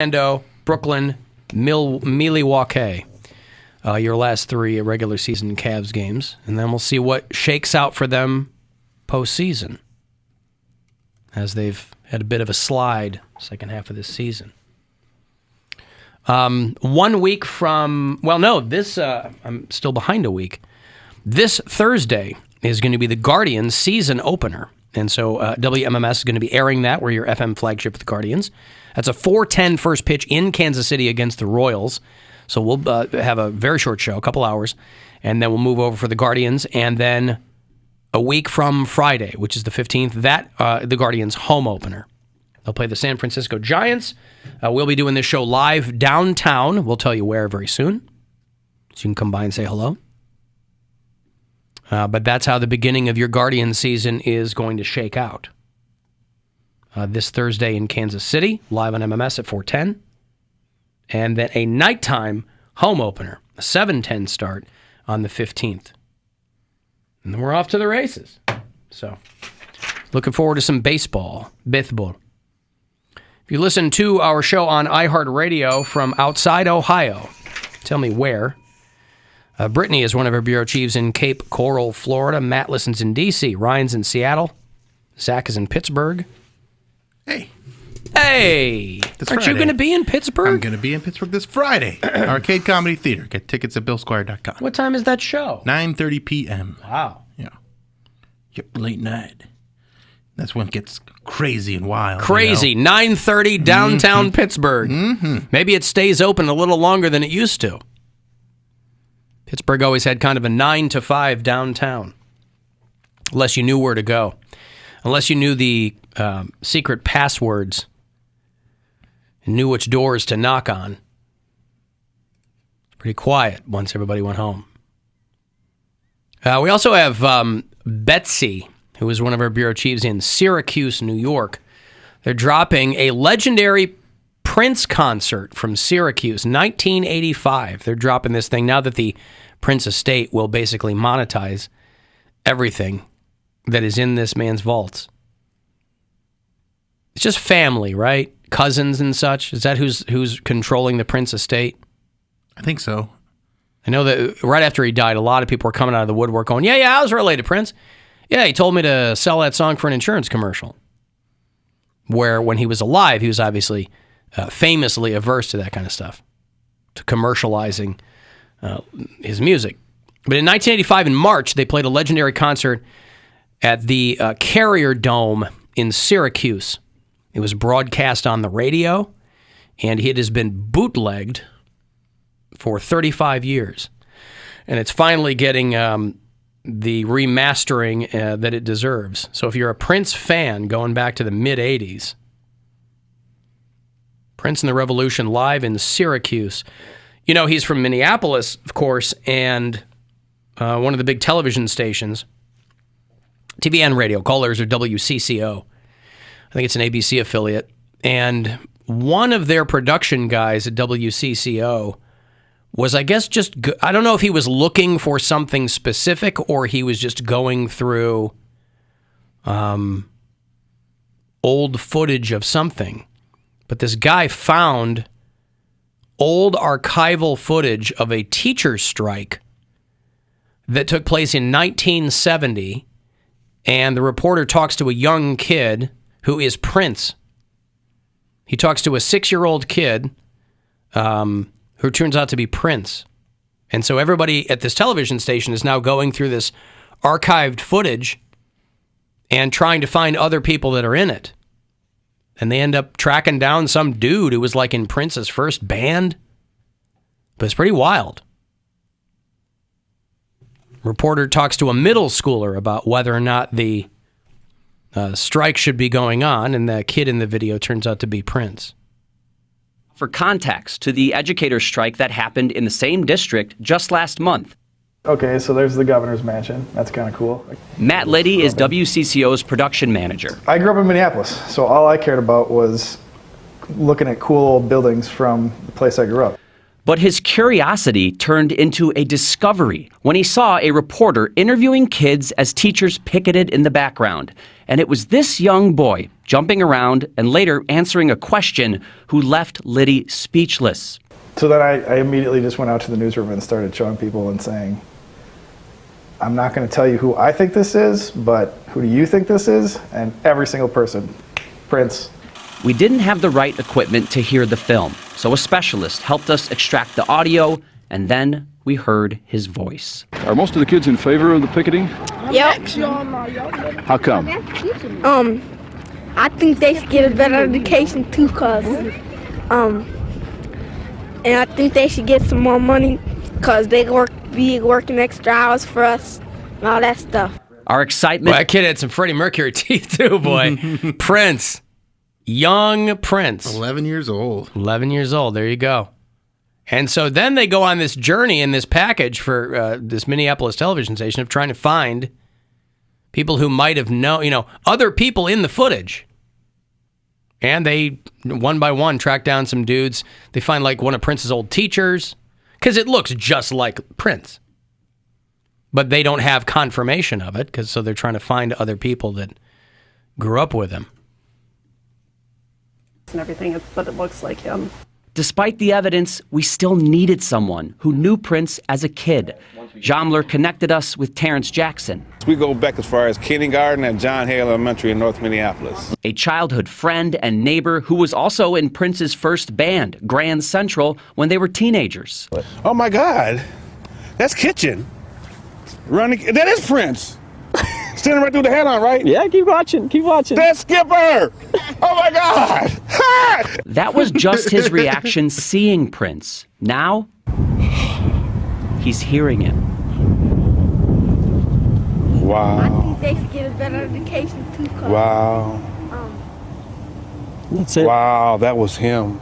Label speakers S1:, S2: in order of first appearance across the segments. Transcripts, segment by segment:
S1: Orlando, Brooklyn, Milwaukee. Your last 3 regular season Cavs games. And then we'll see what shakes out for them postseason, as they've had a bit of a slide second half of this season. 1 week from, I'm still behind a week. This Thursday is going to be the Guardians season opener. And so WMMS is going to be airing that. We're your FM flagship for the Guardians. That's a 4:10 first pitch in Kansas City against the Royals. So we'll have a very short show, a couple hours, and then we'll move over for the Guardians. And then a week from Friday, which is the 15th, the Guardians home opener. They'll play the San Francisco Giants. We'll be doing this show live downtown. We'll tell you where very soon, so you can come by and say hello. But that's how the beginning of your Guardian season is going to shake out. This Thursday in Kansas City, live on MMS at 4:10. And then a nighttime home opener, a 7:10 start on the 15th. And then we're off to the races. So, looking forward to some baseball. If you listen to our show on iHeartRadio from outside Ohio, tell me where. Brittany is one of our bureau chiefs in Cape Coral, Florida. Matt listens in D.C. Ryan's in Seattle. Zach is in Pittsburgh. Hey! Aren't you going to be in Pittsburgh?
S2: I'm going to be in Pittsburgh this Friday. Arcade Comedy Theater. Get tickets at BillSquire.com.
S1: What time is that show?
S2: 9:30 p.m.
S1: Wow.
S2: Yeah. Yep, late night. That's when it gets crazy and wild.
S1: Crazy. You know? 9:30 downtown Pittsburgh. Mm-hmm. Maybe it stays open a little longer than it used to. Pittsburgh always had kind of a 9 to 5 downtown. Unless you knew where to go. Unless you knew the secret passwords and knew which doors to knock on. Pretty quiet once everybody went home. We also have Betsy, who is one of our bureau chiefs in Syracuse, New York. They're dropping a legendary Prince concert from Syracuse, 1985. They're dropping this thing now that the Prince estate will basically monetize everything that is in this man's vaults. It's just family, right? Cousins and such. Is that who's controlling the Prince estate?
S2: I think so.
S1: I know that right after he died, a lot of people were coming out of the woodwork going, yeah, I was related to Prince. Yeah, he told me to sell that song for an insurance commercial. Where when he was alive, he was obviously famously averse to that kind of stuff, to commercializing his music. But in 1985, in March, they played a legendary concert at the Carrier Dome in Syracuse. It was broadcast on the radio, and it has been bootlegged for 35 years. And it's finally getting the remastering that it deserves. So if you're a Prince fan going back to the mid-'80s, Prince and the Revolution live in Syracuse. You know, he's from Minneapolis, of course, and one of the big television stations, TV and radio, callers are WCCO. I think it's an ABC affiliate. And one of their production guys at WCCO was, I guess, I don't know if he was looking for something specific or he was just going through old footage of something. But this guy found old archival footage of a teacher's strike that took place in 1970, and the reporter talks to a young kid who is Prince. He talks to a 6-year-old kid who turns out to be Prince. And so everybody at this television station is now going through this archived footage and trying to find other people that are in it. And they end up tracking down some dude who was like in Prince's first band. But it's pretty wild. Reporter talks to a middle schooler about whether or not the strike should be going on, and the kid in the video turns out to be Prince.
S3: For context to the educator strike that happened in the same district just last month.
S4: Okay, so there's the governor's mansion. That's kind of cool.
S3: Matt Liddy is WCCO's production manager.
S4: I grew up in Minneapolis, so all I cared about was looking at cool buildings from the place I grew up.
S3: But his curiosity turned into a discovery when he saw a reporter interviewing kids as teachers picketed in the background. And it was this young boy jumping around and later answering a question who left Liddy speechless.
S4: So then I immediately just went out to the newsroom and started showing people and saying, I'm not going to tell you who I think this is, but who do you think this is? And every single person, Prince.
S3: We didn't have the right equipment to hear the film, so a specialist helped us extract the audio, and then we heard his voice.
S5: Are most of the kids in favor of the picketing?
S6: Yep.
S5: How come?
S6: I think they should get a better education too, and I think they should get some more money, cause they be working extra hours for us and all that stuff.
S3: Our excitement.
S1: Boy, that kid had some Freddie Mercury teeth too, boy. Prince. Young Prince.
S2: 11 years old.
S1: 11 years old. There you go. And so then they go on this journey in this package for this Minneapolis television station of trying to find people who might have known, other people in the footage. And they, one by one, track down some dudes. They find like one of Prince's old teachers, because it looks just like Prince. But they don't have confirmation of it, so they're trying to find other people that grew up with him.
S7: And everything, but it looks like him.
S3: Despite the evidence, we still needed someone who knew Prince as a kid. Jamler connected us with Terrence Jackson.
S8: We go back as far as kindergarten at John Hale Elementary in North Minneapolis.
S3: A childhood friend and neighbor who was also in Prince's first band, Grand Central, when they were teenagers.
S8: Oh my God, that's Kitchen. That is Prince. Standing right through the head-on, right?
S7: Yeah, keep watching.
S8: That's Skipper! Oh my God!
S3: That was just his reaction seeing Prince. Now, he's hearing it.
S8: Wow.
S6: I think they should get a better education too, cause
S8: Wow.
S7: That's it.
S8: Wow, that was him.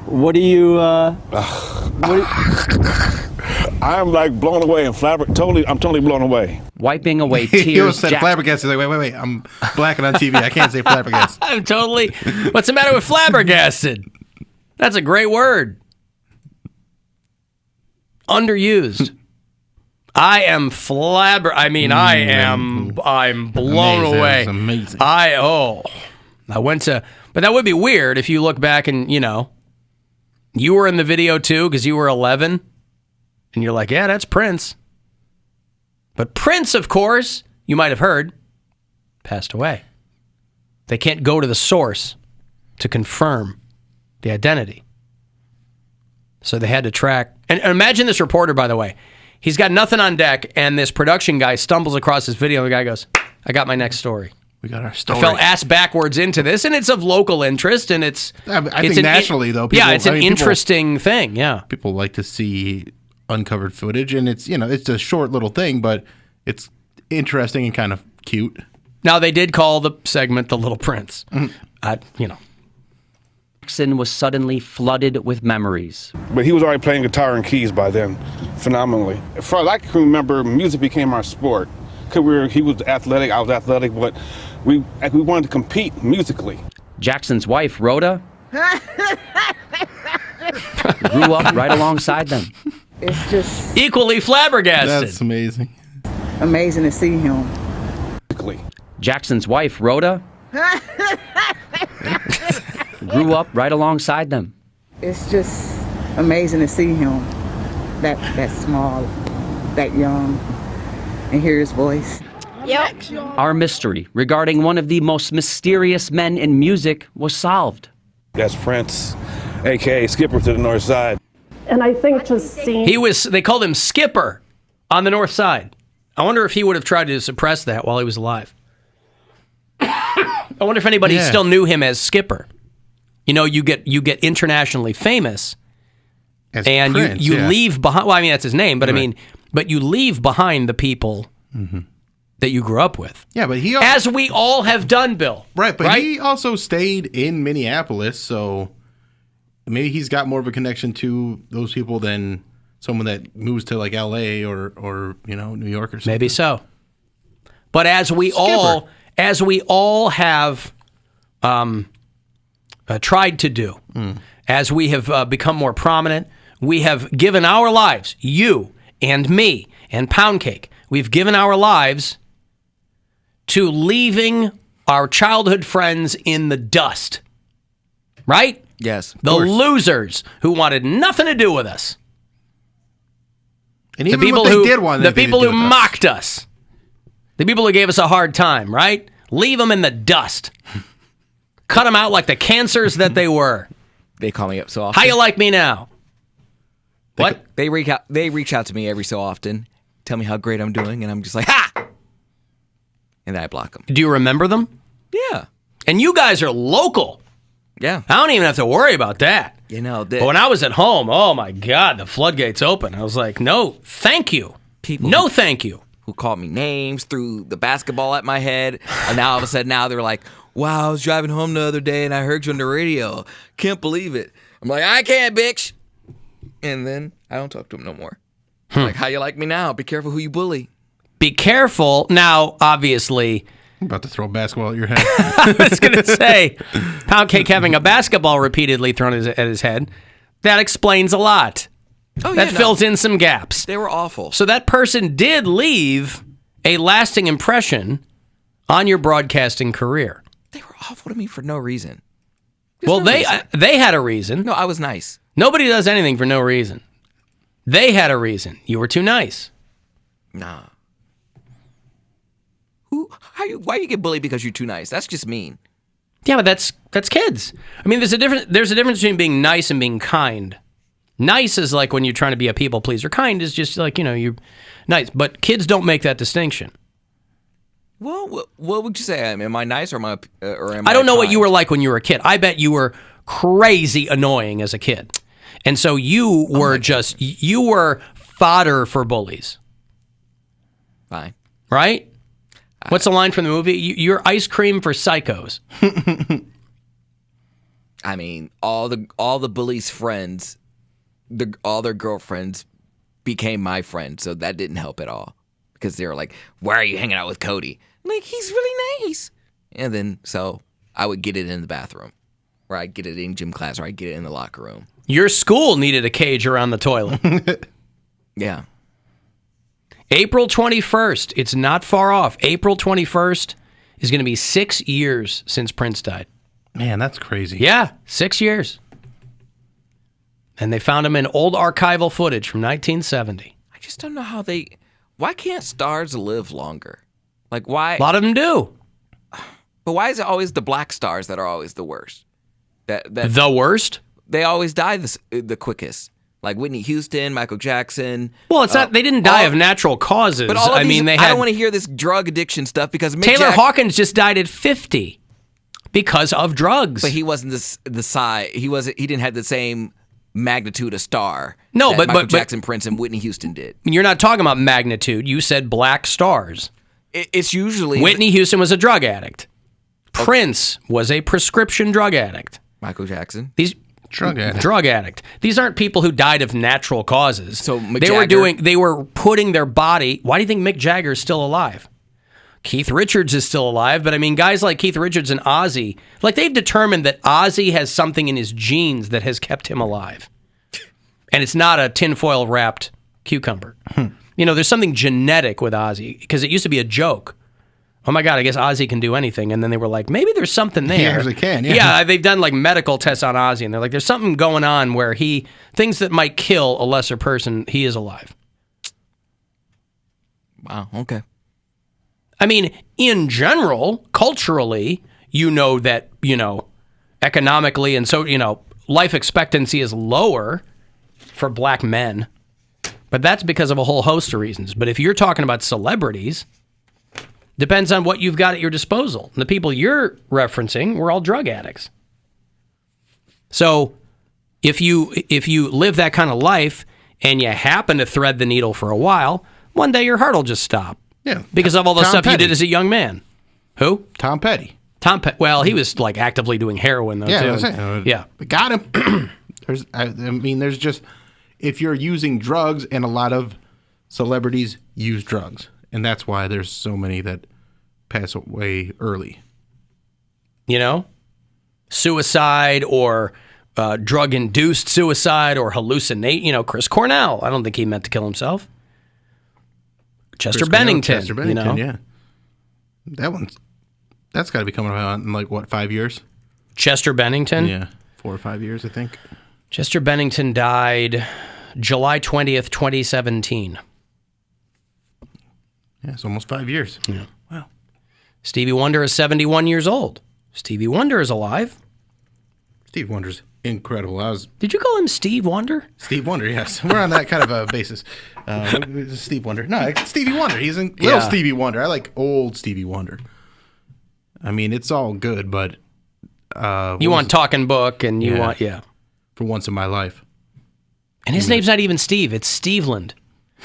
S7: What do you,
S8: I'm like blown away and I'm totally blown away.
S3: Wiping away
S2: He almost
S3: tears.
S2: said flabbergasted. Like, wait. I'm blacking on TV. I can't say flabbergasted.
S1: I'm totally. What's the matter with flabbergasted? That's a great word. Underused. I am I'm blown
S2: Amazing.
S1: away.
S2: It's amazing.
S1: I went to, but that would be weird if you look back and, you were in the video too because you were 11 and you're like, yeah, that's Prince. But Prince, of course, you might have heard, passed away. They can't go to the source to confirm the identity. So they had to track. And imagine this reporter, by the way. He's got nothing on deck, and this production guy stumbles across this video, and the guy goes, I got my next story.
S2: We got our story.
S1: I fell ass backwards into this, and it's of local interest, and it's...
S2: I think nationally, though, people...
S1: Yeah, it's an interesting thing, yeah.
S2: People like to see uncovered footage, and it's, it's a short little thing, but it's interesting and kind of cute.
S1: Now, they did call the segment The Little Prince.
S3: Jackson was suddenly flooded with memories.
S8: But he was already playing guitar and keys by then, phenomenally. As far as I can remember, music became our sport. He was athletic, I was athletic, but we wanted to compete musically.
S3: Jackson's wife, Rhoda, grew up right alongside them.
S9: It's just
S1: equally flabbergasted.
S2: That's amazing.
S9: Amazing to see him.
S3: Jackson's wife, Rhoda, grew up right alongside them.
S9: It's just amazing to see him, that small, that young, and hear his voice.
S6: Yep.
S3: Our mystery regarding one of the most mysterious men in music was solved.
S8: That's Prince, a.k.a. Skipper to the North Side.
S7: And I think just seeing...
S1: They called him Skipper on the North Side. I wonder if he would have tried to suppress that while he was alive. I wonder if anybody still knew him as Skipper. You get internationally famous,
S2: As
S1: and
S2: Prince,
S1: you
S2: yeah.
S1: leave behind. Well, I mean that's his name, but
S2: Right.
S1: but you leave behind the people that you grew up with.
S2: Yeah, but he...
S1: As we all have done, Bill.
S2: Right, but he also stayed in Minneapolis, so maybe he's got more of a connection to those people than someone that moves to like L.A. or New York or something.
S1: Maybe so. But as we all have tried to do, as we have become more prominent, we have given our lives, you and me and Poundcake, we've given our lives to leaving our childhood friends in the dust. Right?
S10: Yes.
S1: The losers who wanted nothing to do with us.
S2: And even the people who did want
S1: the people who mocked us. The people who gave us a hard time, right? Leave them in the dust. Cut them out like the cancers that they were.
S10: They call me up so often.
S1: How you like me now? What?
S10: They reach out to me every so often, tell me how great I'm doing, and I'm just like, ha! And then I block them.
S1: Do you remember them?
S10: Yeah.
S1: And you guys are local.
S10: Yeah.
S1: I don't even have to worry about that.
S10: You know,
S1: but when I was at home, oh my God, the floodgates open. I was like, no, thank you. Thank you.
S10: Who called me names, threw the basketball at my head, and now all of a sudden now they're like, wow, I was driving home the other day and I heard you on the radio. Can't believe it. I'm like, I can't, bitch. And then I don't talk to them no more. Like, how you like me now? Be careful who you bully.
S1: Be careful. Now, obviously,
S2: I'm about to throw a basketball at your head.
S1: I was going to say, Poundcake having a basketball repeatedly thrown at his head, that explains a lot. That fills in some gaps.
S10: They were awful.
S1: So that person did leave a lasting impression on your broadcasting career.
S10: They were awful to me for no reason.
S1: They had a reason.
S10: No, I was nice.
S1: Nobody does anything for no reason. They had a reason. You were too nice.
S10: Nah. Why you get bullied because you're too nice? That's just mean.
S1: Yeah, but that's kids. I mean, there's a difference between being nice and being kind. Nice is like when you're trying to be a people pleaser. Kind is just like, you're nice. But kids don't make that distinction.
S10: Well, what would you say? Am I nice or am I
S1: I don't know what you were like when you were a kid. I bet you were crazy annoying as a kid. And so you were you were fodder for bullies.
S10: Fine.
S1: Right? What's the line from the movie? You're ice cream for psychos.
S10: I mean, all the bullies' friends, all their girlfriends became my friends, so that didn't help at all. Because they were like, why are you hanging out with Cody? I'm like, he's really nice. And then, so I would get it in the bathroom, or I'd get it in gym class, or I'd get it in the locker room.
S1: Your school needed a cage around the toilet.
S10: Yeah.
S1: April 21st. It's not far off. April 21st is going to be 6 years since Prince died.
S2: Man, that's crazy.
S1: Yeah, 6 years. And they found him in old archival footage from 1970.
S10: I just don't know how why can't stars live longer? Like, why?
S1: A lot of them do.
S10: But why is it always the black stars that are always the worst?
S1: The worst?
S10: They always die the quickest. Like Whitney Houston, Michael Jackson.
S1: Well, it's not. They didn't die of natural causes.
S10: But I don't want to hear this drug addiction stuff because
S1: Taylor Hawkins just died at 50 because of drugs.
S10: But he wasn't the size. He didn't have the same magnitude of star.
S1: No, but
S10: Michael Jackson, Prince, and Whitney Houston did.
S1: You're not talking about magnitude. You said black stars.
S10: It's usually
S1: Whitney Houston was a drug addict. Prince was a prescription drug addict.
S10: Michael Jackson.
S2: Drug
S1: addict. These aren't people who died of natural causes.
S10: So
S1: they were putting their body. Why do you think Mick Jagger is still alive? Keith Richards is still alive, but I mean, guys like Keith Richards and Ozzy, like they've determined that Ozzy has something in his genes that has kept him alive, and it's not a tinfoil wrapped cucumber. There's something genetic with Ozzy because it used to be a joke. Oh my God, I guess Ozzy can do anything. And then they were like, maybe there's something there.
S2: He actually can, yeah.
S1: Yeah, they've done like medical tests on Ozzy, and they're like, there's something going on where things that might kill a lesser person, he is alive.
S10: Wow, okay.
S1: I mean, in general, culturally, that, economically, and so, life expectancy is lower for black men. But that's because of a whole host of reasons. But if you're talking about celebrities, depends on what you've got at your disposal. And the people you're referencing were all drug addicts. So if you live that kind of life and you happen to thread the needle for a while, one day your heart will just stop.
S2: Yeah.
S1: Because of all the
S2: Tom
S1: stuff
S2: Petty.
S1: you did as a young man. Who?
S2: Tom Petty.
S1: Well, he was like actively doing heroin though, too.
S2: Yeah. Got him. There's just, if you're using drugs, and a lot of celebrities use drugs. And that's why there's so many that pass away early.
S1: Suicide or drug-induced suicide or hallucinate. Chris Cornell. I don't think he meant to kill himself. Chester Bennington.
S2: Chester Bennington, yeah. That's got to be coming out in 5 years?
S1: Chester Bennington?
S2: Yeah, 4 or 5 years, I think.
S1: Chester Bennington died July 20th, 2017.
S2: Yeah, it's almost 5 years.
S1: Yeah.
S2: Wow.
S1: Stevie Wonder is 71 years old. Stevie Wonder is alive.
S2: Steve Wonder's incredible.
S1: Did you call him Steve Wonder?
S2: Steve Wonder, yes. We're on that kind of a basis. Steve Wonder. No, it's Stevie Wonder. He's little Stevie Wonder. I like old Stevie Wonder. I mean, it's all good, but...
S1: you want Talking Book, and you want...
S2: For Once in My Life.
S1: And his name's not even Steve. It's Steveland.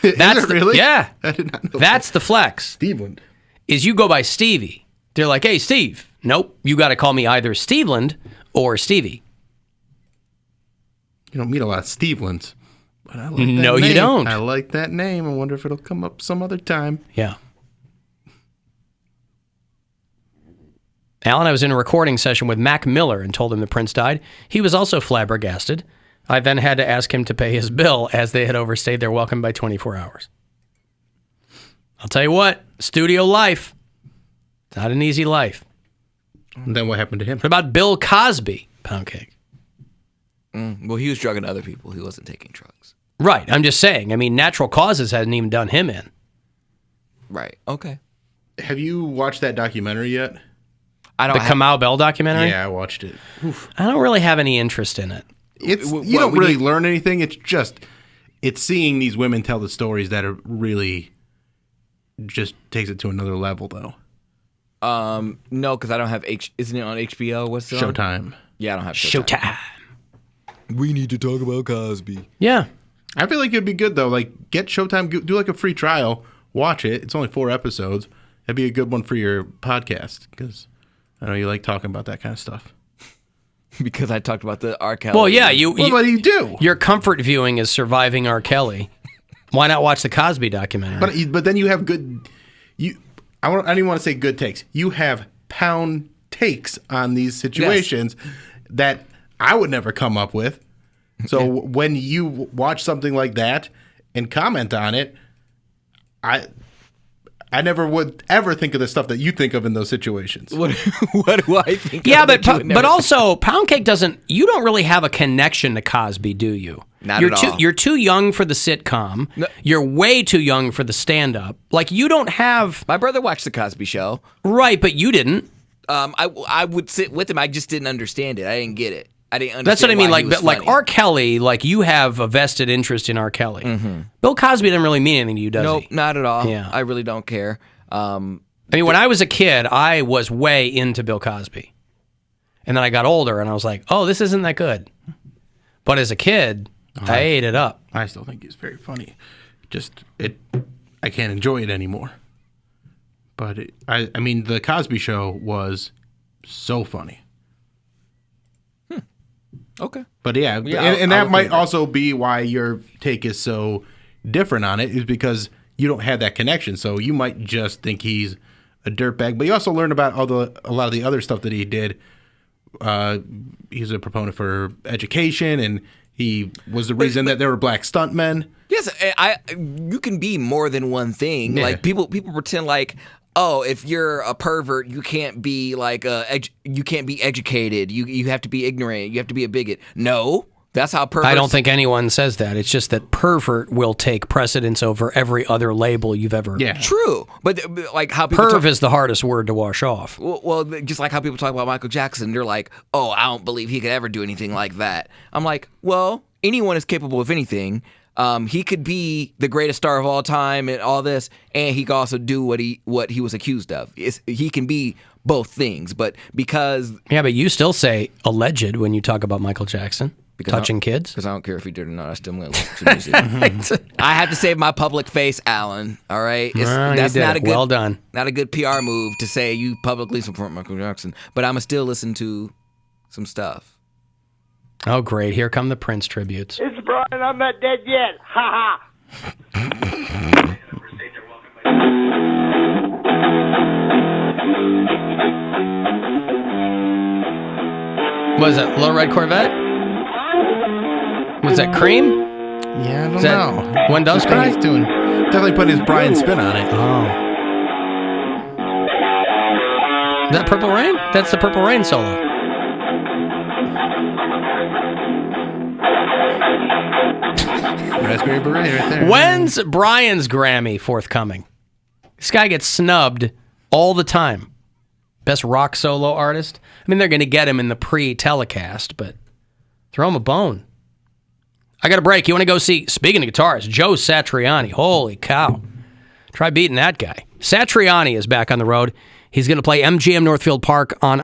S2: That's Is it really?
S1: Yeah.
S2: I did not know
S1: That's the flex.
S2: Steveland.
S1: Is you go by Stevie. They're like, hey, Steve. Nope. You got to call me either Steveland or Stevie.
S2: You don't meet a lot of Stevelands. But I like that
S1: No,
S2: name.
S1: you don't.
S2: I like that name. I wonder if it'll come up some other time.
S1: Yeah. Alan, I was in a recording session with Mac Miller and told him the Prince died. He was also flabbergasted. I then had to ask him to pay his bill as they had overstayed their welcome by 24 hours. I'll tell you what, studio life, it's not an easy life.
S2: And then what happened to him?
S1: What about Bill Cosby, Poundcake?
S10: Well, he was drugging other people. He wasn't taking drugs.
S1: Right, I'm just saying. I mean, natural causes hadn't even done him in.
S10: Right, okay.
S2: Have you watched that documentary yet?
S1: The Kamau Bell documentary?
S2: Yeah, I watched it. Oof.
S1: I don't really have any interest in it.
S2: You don't really learn anything. It's seeing these women tell the stories that are really just takes it to another level, though.
S10: No, because I don't have Isn't it on HBO? What's it on?
S2: Showtime.
S10: Yeah, I don't have Showtime.
S1: Showtime.
S10: We need to talk about Cosby.
S1: Yeah.
S2: I feel like it'd be good, though. Get Showtime, do a free trial, watch it. It's only 4 episodes. That'd be a good one for your podcast, because I know you like talking about that kind of stuff.
S10: Because I talked about the R. Kelly.
S1: Well, yeah.
S2: What do you do?
S1: Your comfort viewing is surviving R. Kelly. Why not watch the Cosby documentary?
S2: But then you have good... I don't even want to say good takes. You have pound takes on these situations that I would never come up with. So when you watch something like that and comment on it, I never would ever think of the stuff that you think of in those situations.
S10: What do I think?
S1: Yeah, but also Poundcake doesn't. You don't really have a connection to Cosby, do you?
S10: Not at all.
S1: You're too young for the sitcom. No. You're way too young for the stand-up. You don't have.
S10: My brother watched the Cosby Show.
S1: Right, but you didn't.
S10: I would sit with him. I just didn't understand it. I didn't get it. I didn't understand.
S1: That's what I mean.
S10: Like
S1: R. Kelly, you have a vested interest in R. Kelly.
S10: Mm-hmm.
S1: Bill Cosby doesn't really mean anything to you, does he?
S10: Nope, not at all.
S1: Yeah.
S10: I really don't care.
S1: I mean, when I was a kid, I was way into Bill Cosby. And then I got older, and I was like, oh, this isn't that good. But as a kid, I ate it up.
S2: I still think he's very funny. I can't enjoy it anymore. But I mean, the Cosby Show was so funny.
S10: Okay.
S2: But yeah, and that might also be why your take is so different on it, is because you don't have that connection. So you might just think he's a dirtbag, but you also learn about a lot of the other stuff that he did. He's a proponent for education, and he was the reason that there were black stuntmen.
S10: Yes, you can be more than one thing.
S2: Yeah.
S10: People pretend oh, if you're a pervert, you can't be you can't be educated. You have to be ignorant. You have to be a bigot. No, that's how perverts.
S1: I don't think anyone says that. It's just that pervert will take precedence over every other label you've ever.
S10: Yeah, true. But how people
S1: perv is the hardest word to wash off.
S10: Well, just like how people talk about Michael Jackson, they're like, oh, I don't believe he could ever do anything like that. I'm like, well, anyone is capable of anything. He could be the greatest star of all time and all this, and he could also do what he was accused of. He can be both things, but because...
S1: Yeah, but you still say alleged when you talk about Michael Jackson touching kids.
S10: Because I don't care if he did or not. I still listen to music. I have to save my public face, Alan, all right? That's not a good...
S1: Well done.
S10: Not a good PR move to say you publicly support Michael Jackson, but I'm going to still listen to some stuff.
S1: Oh, great. Here come the Prince tributes.
S11: It's Brian. I'm not dead yet. Ha ha.
S1: What is that, Little Red Corvette? Was that Cream?
S2: Yeah, I don't know.
S1: When does Cream?
S2: He's doing definitely put his Brian spin on it.
S1: Oh. Is that Purple Rain? That's the Purple Rain solo.
S2: Raspberry Beret right there.
S1: When's Brian's Grammy forthcoming? This guy gets snubbed all the time. Best rock solo artist. I mean, they're going to get him in the pre-telecast, but throw him a bone. I got a break. You want to go see, speaking of guitarists, Joe Satriani. Holy cow. Try beating that guy. Satriani is back on the road. He's going to play MGM Northfield Park on